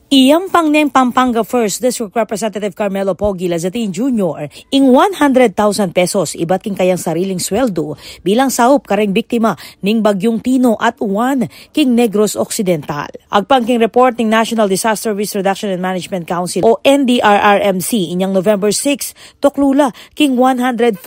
Iyang pangneng Pampanga First District Representative Carmelo Pogi Lazatin Jr. ing 100,000 pesos iba't king kayang sariling sweldo bilang sahop kareng biktima ning Bagyong Tino at Juan king Negros Occidental. Agpangking report ning National Disaster Risk Reduction and Management Council o NDRRMC inyang November 6 toklula king 114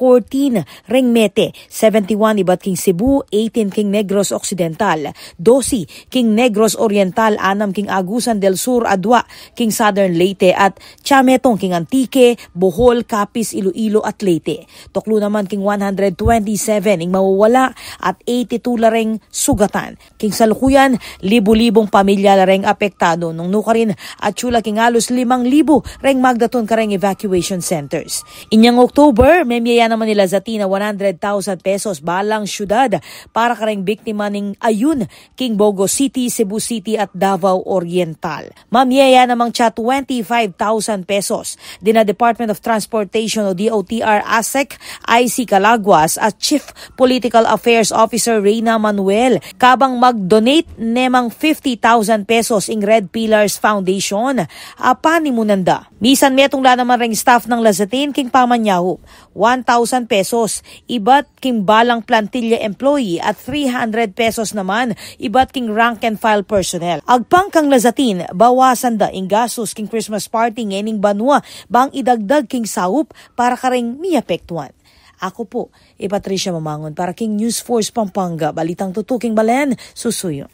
reng Mete, 71 iba't king Cebu, 18 king Negros Occidental, 12 king Negros Oriental, 6 king Agusan del Sur, Adwa, king Southern Leyte at Chametong, king Antique, Bohol, Capiz, Iloilo at Leyte. Toklo naman king 127 ing mawawala at 82 lareng sugatan. King salukuyan, libu-libong pamilya lareng apektado nung nukarin at chula king halos 5,000 reng magdaton kareng evacuation centers. Inyang October, may miyaya naman nila Zatina 100,000 pesos balang syudad para kareng biktima ning Ayun, king Bogo City, Cebu City at Davao Oriental. Mamiyaya namang tsa 25,000 pesos din na Department of Transportation o DOTR ASEC IC Calaguas at Chief Political Affairs Officer Reyna Manuel kabang mag-donate nemang 50,000 pesos ing Red Pillars Foundation apani munanda. Bisan metong la naman ring staff ng Lazatin king Pamanyahu 1,000 pesos iba't king balang plantilla employee at 300 pesos naman iba't king rank and file personnel. Agpang kang Lazatin bawasan da ing gastos king Christmas party ngening banwa bang idagdag king saup para kareng miapektuan. Ako po, Patricia Mamangon para king News Force Pampanga, balitang tutuking Balen, susuyo.